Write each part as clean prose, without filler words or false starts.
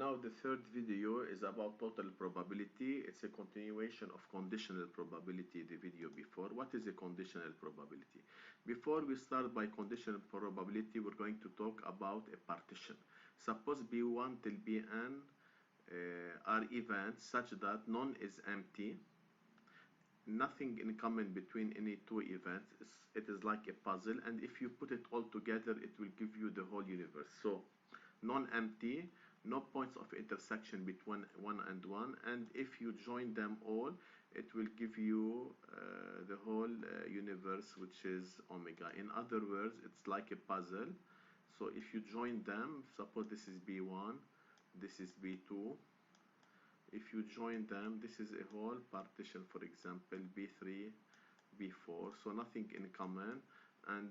now the third video is about total probability. It's a continuation of conditional probability, the video before. What is a conditional probability? Before we start by conditional probability, we're going to talk about a partition. Suppose B1 till Bn are events such that none is empty, nothing in common between any two events. It is like a puzzle, and if you put it all together, it will give you the whole universe. So non-empty, no points of intersection between 1 and 1, and if you join them all, it will give you the whole universe, which is omega. In other words, it's like a puzzle. So if you join them, suppose this is B1, this is B2. If you join them, this is a whole partition, for example, B3, B4. So nothing in common, and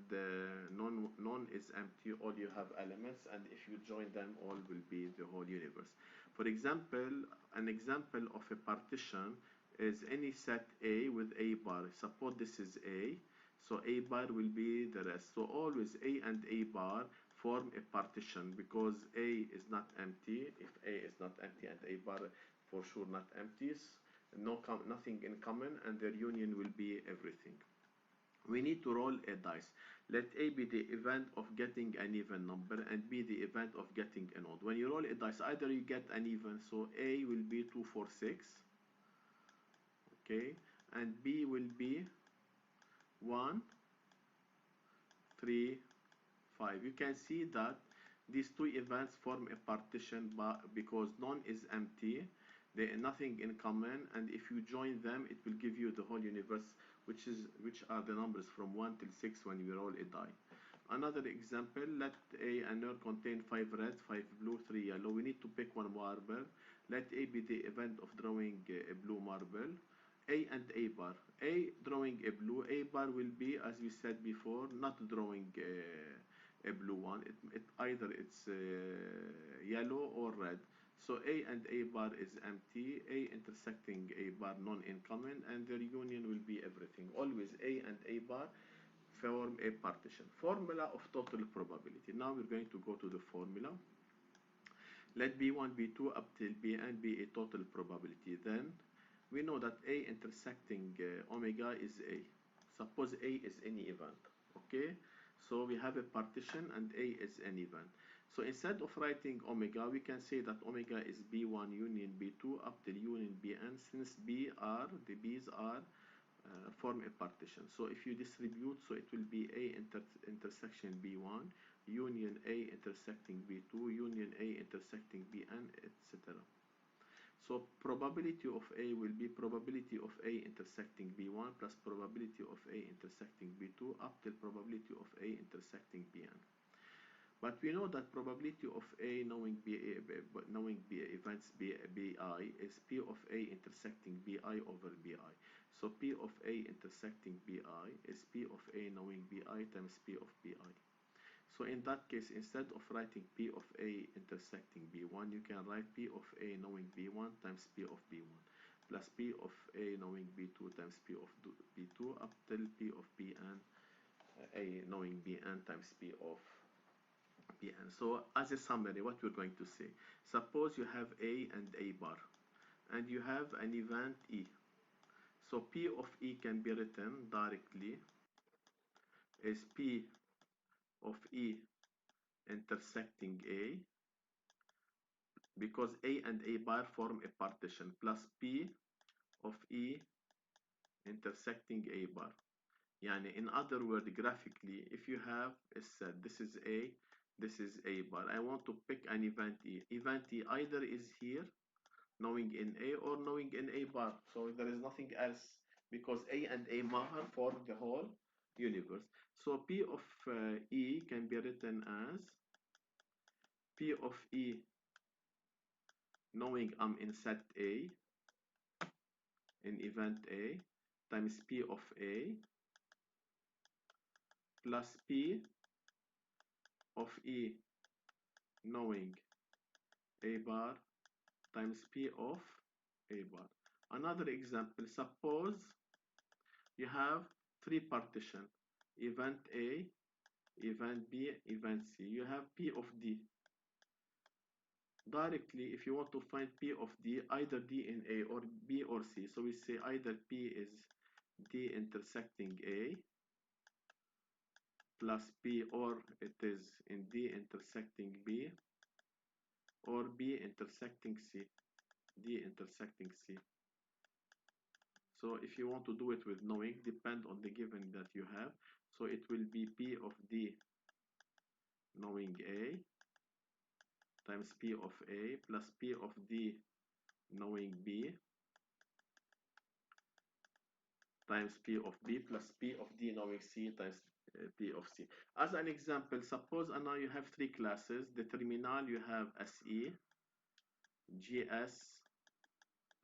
none is empty. All you have elements, and if you join them all will be the whole universe. For example, an example of a partition is any set A with A bar. Suppose this is A, so A bar will be the rest. So always A and A bar form a partition because A is not empty. If A is not empty and A bar for sure not empty, nothing in common, and their union will be everything. We need to roll a dice. Let A be the event of getting an even number and B the event of getting an odd. When you roll a dice, either you get an even, so A will be 2, 4, 6, okay, and B will be 1, 3, 5. You can see that these two events form a partition because none is empty, they are nothing in common, and if you join them, it will give you the whole universe, which are the numbers from 1 till 6 when you roll a die. Another example, let A and R contain 5 red, 5 blue, 3 yellow. We need to pick one marble. Let A be the event of drawing a blue marble. A and A bar. A drawing a blue, A bar will be, as we said before, not drawing a blue one. Either it's yellow or red. So A and A bar is empty, A intersecting A bar none in common, and their union will be everything. Always A and A bar form a partition. Formula of total probability. Now we're going to go to the formula. Let B1, B2 up till Bn be a total probability. Then we know that A intersecting omega is A. Suppose A is any event, okay? So we have a partition and A is an event. So instead of writing omega, we can say that omega is B1 union B2 up till union Bn, since the B's are form a partition. So if you distribute, so it will be A intersection B1, union A intersecting B2, union A intersecting Bn, etc. So probability of A will be probability of A intersecting B1 plus probability of A intersecting B2 up till probability of A intersecting Bn. But we know that probability of A knowing B events Bi is P of A intersecting Bi over Bi. So P of A intersecting Bi is P of A knowing Bi times P of Bi. So in that case, instead of writing P of A intersecting B1, you can write P of A knowing B1 times P of B1 plus P of A knowing B2 times P of B2 up till P of Bn, A knowing Bn times P of Bn. So as a summary, what we're going to say, suppose you have A and A bar and you have an event E. So P of E can be written directly as P of E intersecting A, because A and A bar form a partition, plus P of E intersecting A bar. Yani in other words, graphically, if you have a set, this is A, this is A bar, I want to pick an event E. Event E either is here, knowing in A, or knowing in A bar. So there is nothing else, because A and A bar form the whole universe. So P of E can be written as P of E knowing I'm in set A, in event A, times P of A plus P of E knowing A bar times P of A bar. Another example, suppose you have three partitions, event A, event B, event C. You have P of D. Directly, if you want to find P of D, either D in A or B or C, so we say either P is D intersecting A plus P, or it is in D intersecting B, or B intersecting C, D intersecting C. So if you want to do it with knowing, depend on the given that you have. So it will be P of D knowing A times P of A plus P of D knowing B times P of B plus P of D knowing C times P of C. As an example, suppose now you have three classes. The terminal you have SE, GS,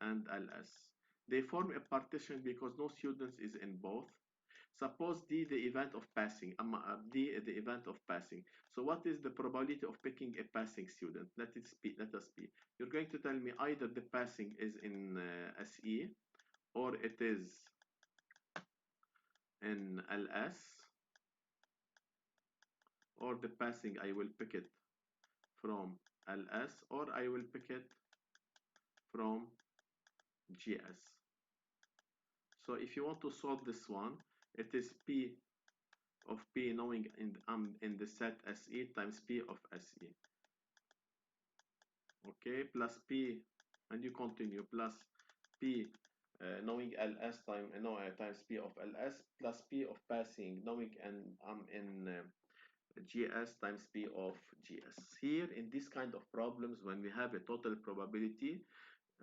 and LS. They form a partition because no students is in both. Suppose D the event of passing, D the event of passing. So what is the probability of picking a passing student? Let us be. You're going to tell me either the passing is in SE, or it is in LS, or the passing I will pick it from LS, or I will pick it from GS. So if you want to solve this one, it is P of P knowing in the set SE times P of SE. Okay, plus P, and you continue, plus P knowing LS times P of LS plus P of passing knowing and in GS times P of GS. Here in this kind of problems, when we have a total probability,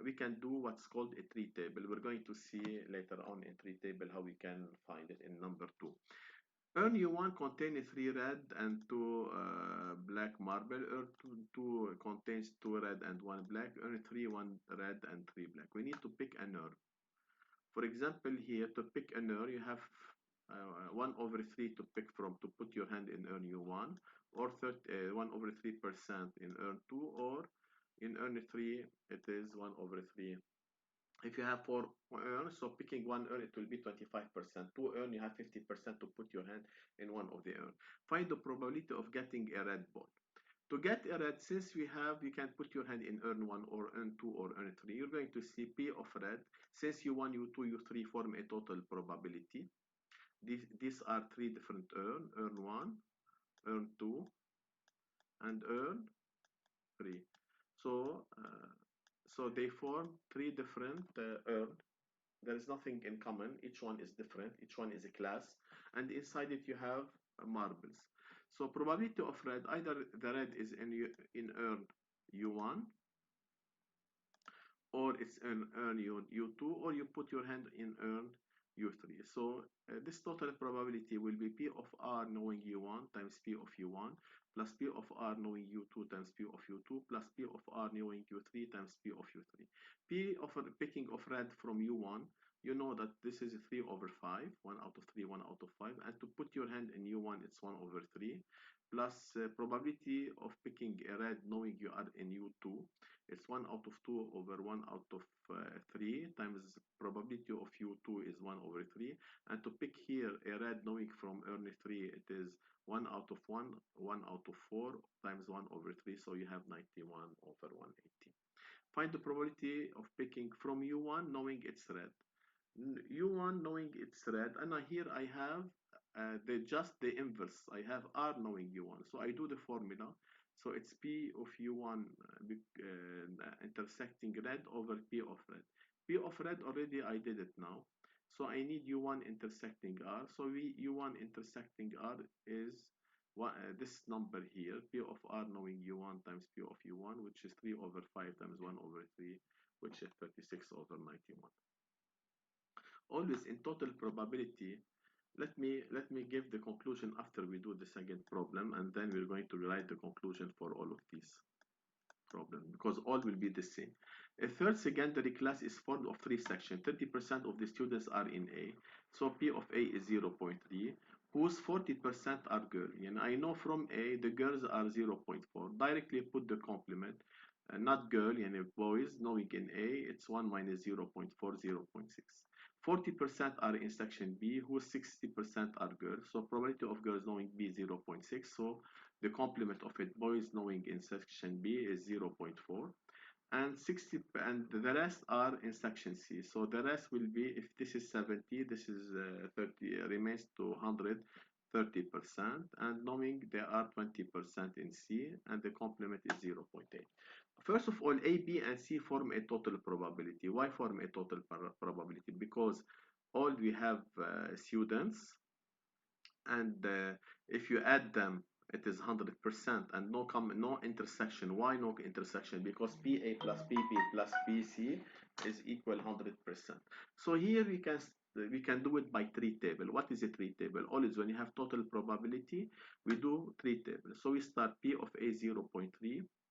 we can do what's called a tree table. We're going to see later on in tree table how we can find it in number 2. Urn U1 contains 3 red and 2 black marble. Urn 2 contains 2 red and 1 black. Urn 3, 1 red and 3 black. We need to pick an urn. For example, here to pick an urn, you have 1 over 3 to pick from, to put your hand in urn U1, or 1 over 3% in urn 2, or in urn 3, it is 1 over 3. If you have 4 urns, so picking one urn, it will be 25%. 2 urn, you have 50% to put your hand in one of the urn. Find the probability of getting a red ball. To get a red, since we have, you can put your hand in urn 1 or urn 2 or urn 3. You're going to see P of red. Since U1, U2, U3 form a total probability. These are 3 different urn: urn 1, urn 2, and urn 3. So, so they form 3 different urn. There is nothing in common. Each one is different. Each one is a class, and inside it you have marbles. So probability of red, either the red is in urn U1, or it's in urn U2, or you put your hand in urn U3. So this total probability will be P of R knowing U1 times P of U1 plus P of R knowing U2 times P of U2 plus P of R knowing U3 times P of U3. P of picking of red from U1, you know that this is 3 over 5, 1 out of 3, 1 out of 5, and to put your hand in U1, it's 1 over 3, plus probability of picking a red knowing you are in U2, it's 1 out of 2 over 1 out of 3 times probability of U2 is 1 over 3. And to pick here a red knowing from urn 3, it is 1 out of 1, 1 out of 4 times 1 over 3. So you have 91 over 180. Find the probability of picking from U1 knowing it's red. U1 knowing it's red, and here I have just the inverse. I have R knowing U1. So I do the formula. So it's P of U1 intersecting red over P of red. P of red already I did it now. So I need U1 intersecting R. So U1 intersecting R is this number here, P of R knowing U1 times P of U1, which is 3 over 5 times 1 over 3, which is 36 over 91. Always in total probability, let me give the conclusion after we do the second problem, and then we're going to write the conclusion for all of these problems, because all will be the same. A third secondary class is formed of 3 sections. 30% of the students are in A, so P of A is 0.3, whose 40% are girls. And I know from A the girls are 0.4. Directly put the complement. Not girl, boys, knowing in A, it's 1 minus 0.4, 0.6. 40% are in section B, whose 60% are girls. So probability of girls knowing B 0.6. So the complement of it, boys knowing in section B is 0.4, and 60, and the rest are in section C. So the rest will be, if this is 70, this is 30, remains to 100, 30%, and knowing there are 20% in C, and the complement is 0.8. First of all, A, B, and C form a total probability. Why form a total probability? Because all we have students, and if you add them, it is 100%, and no intersection. Why no intersection? Because PA plus PP plus PC is equal 100%. So here we can do it by tree table. What is a tree table? Always when you have total probability, we do tree table. So we start P of A 0.3,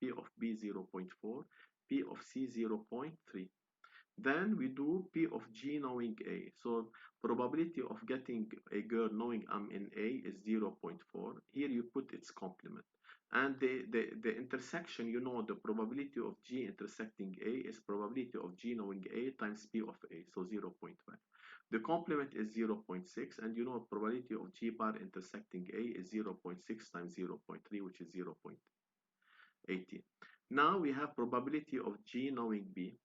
P of B 0.4, P of C 0.3. Then we do P of G knowing A. So probability of getting a girl knowing I'm in A is 0.4. Here you put its complement. And the intersection, you know, the probability of G intersecting A is probability of G knowing A times P of A, so 0.5. The complement is 0.6, and you know probability of G bar intersecting A is 0.6 times 0.3, which is 0.18. Now we have probability of G knowing B,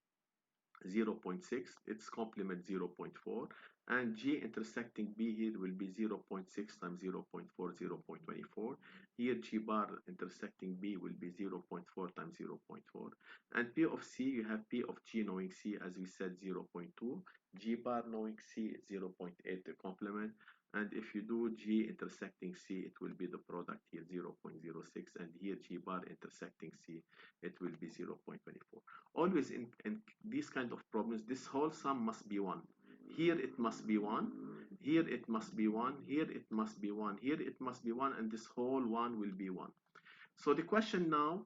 0.6, its complement 0.4, and G intersecting B here will be 0.6 times 0.4, 0.24. Here G bar intersecting B will be 0.4 times 0.4. And P of C, you have P of G knowing C, as we said, 0.2. G bar knowing C is 0.8, the complement. And if you do G intersecting C, it will be the product here, 0.06. And here G bar intersecting C, it will be 0.24. Always in these kind of problems, this whole sum must be 1. Here it must be 1. Here it must be 1. Here it must be 1. Here it must be 1. And this whole 1 will be 1. So the question now,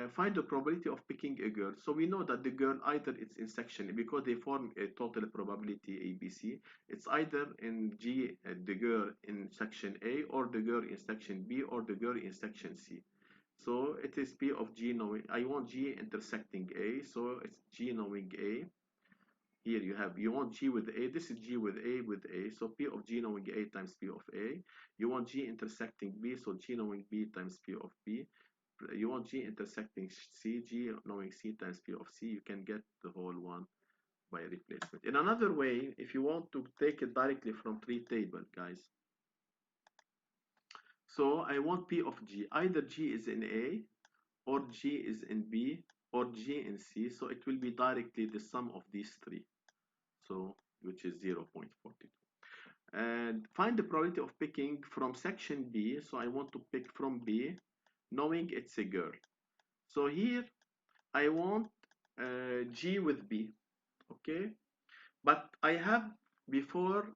find the probability of picking a girl. So we know that the girl, either it's in section, because they form a total probability ABC, it's either in G, the girl in section A, or the girl in section B, or the girl in section C. So it is P of G knowing, I want G intersecting A, so it's G knowing A. Here you want G with A, this is G with A, so P of G knowing A times P of A. You want G intersecting B, so G knowing B times P of B. You want G intersecting C, G knowing C times P of C. You can get the whole one by replacement. In another way, if you want to take it directly from tree table, guys. So I want P of G. Either G is in A, or G is in B, or G in C. So it will be directly the sum of these three. So which is 0.42. And find the probability of picking from section B. So I want to pick from B, knowing it's a girl. So here I want G with B, okay? But I have before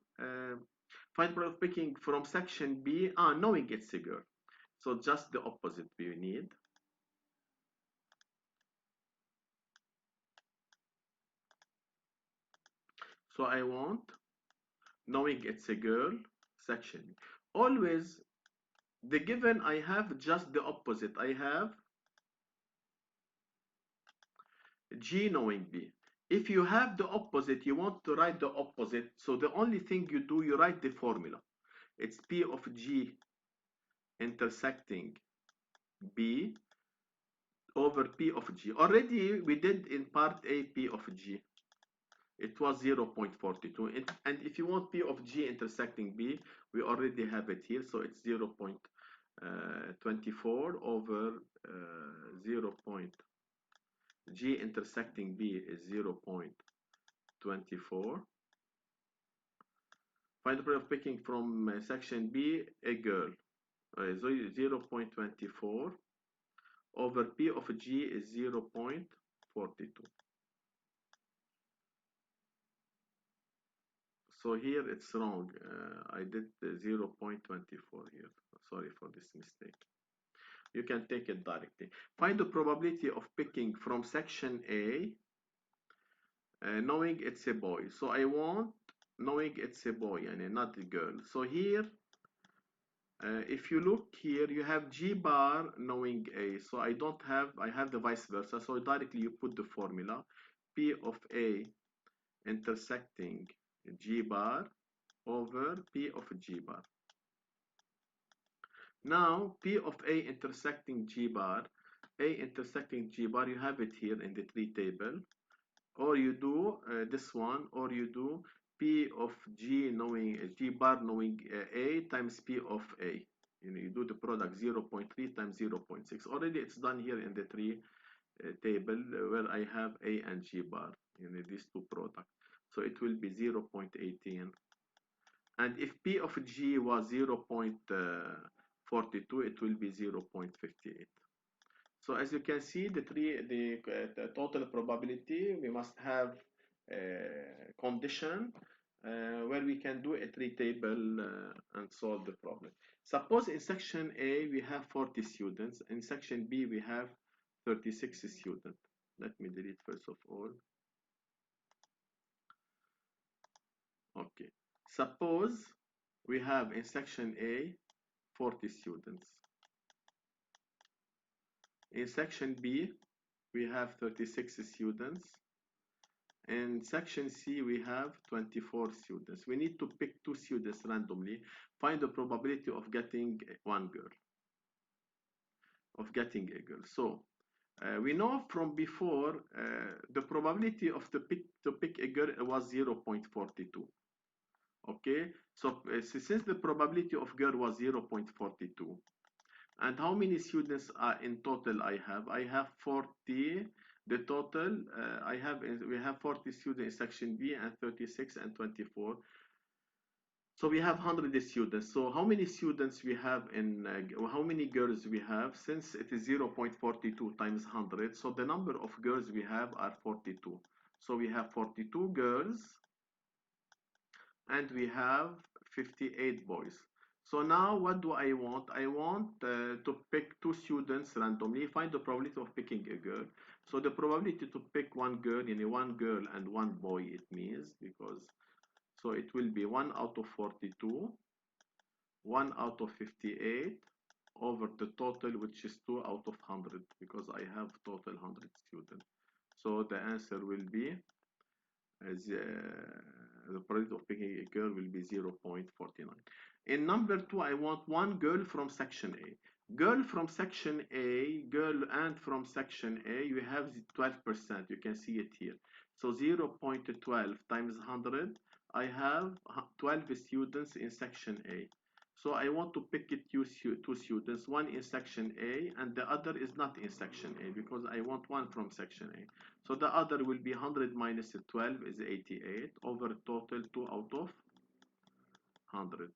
find probability of picking from section B, knowing it's a girl. So just the opposite we need. So I want, knowing it's a girl, section. Always the given, I have just the opposite. I have G knowing B. If you have the opposite, you want to write the opposite. So the only thing you do, you write the formula. It's P of G intersecting B over P of G. Already we did in part A P of G. It was 0.42. And if you want P of G intersecting B, we already have it here. So it's 0.24 over 0. G intersecting B is 0.24. Find the probability of picking from section B a girl. So 0.24 over P of G is 0.42. So here it's wrong. I did 0.24 here. Sorry for this mistake. You can take it directly. Find the probability of picking from section A, knowing it's a boy. So I want knowing it's a boy and not a girl. So here, if you look here, you have G bar knowing A. So I have the vice versa. So directly you put the formula P of A intersecting G bar over P of G bar. Now, P of A intersecting G bar, A intersecting G bar, you have it here in the tree table. Or you do this one, or you do P of G knowing G bar knowing A times P of A. You do the product 0.3 times 0.6. Already it's done here in the tree table where I have A and G bar, these two products. So it will be 0.18. And if P of G was 0.42, it will be 0.58. So as you can see, the total probability, we must have a condition where we can do a tree table and solve the problem. Suppose in section A we have 40 students, in section B we have 36 students. Let me delete first of all. Okay. Suppose we have in section A 40 students. In section B we have 36 students. In section C, we have 24 students. We need to pick 2 students randomly, find the probability of getting one girl, of getting a girl. So we know from before the probability of to pick a girl was 0.42. Okay, so since the probability of girl was 0.42, and how many students are in total I have? I have 40. The total we have 40 students in section B and 36 and 24. So we have 100 students. So how many students we have in how many girls we have? Since it is 0.42 times 100, so the number of girls we have are 42. So we have 42 girls and we have 58 boys. So now what do I want? I want to pick 2 students randomly, find the probability of picking a girl. So the probability to pick one girl, one girl and one boy, it means, because so it will be 1 out of 42, 1 out of 58 over the total, which is 2 out of 100, because I have total 100 students. So the answer will be as the probability of picking a girl will be 0.49. In number 2, I want one girl from section A. Girl from section A, girl and from section A, you have 12%. You can see it here. So 0.12 times 100, I have 12 students in section A. So I want to pick it two students, one in section A and the other is not in section A because I want one from section A. So the other will be 100 minus 12 is 88 over total 2 out of 100.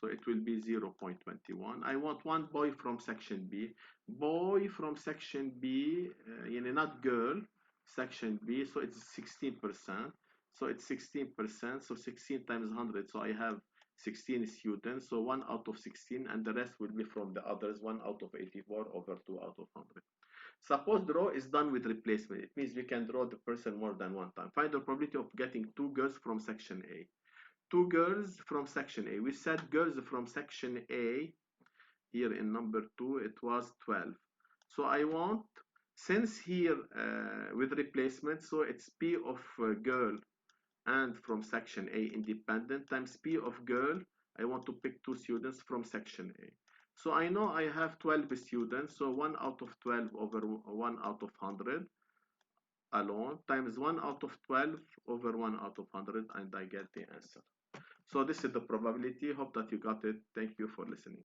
So it will be 0.21. I want one boy from section B. Boy from section B, not girl, section B, so it's 16%. So it's 16%, so 16 times 100. So I have 16 students, so 1 out of 16, and the rest will be from the others, 1 out of 84 over 2 out of 100. Suppose draw is done with replacement. It means we can draw the person more than one time. Find the probability of getting 2 girls from section A. 2 girls from section A. We said girls from section A here in number 2, it was 12. So I want, since here with replacement, so it's P of girl and from section A independent times P of girl. I want to pick 2 students from section A. So I know I have 12 students, so 1 out of 12 over 1 out of 100 alone times 1 out of 12 over 1 out of 100, and I get the answer. So this is the probability. Hope that you got it. Thank you for listening.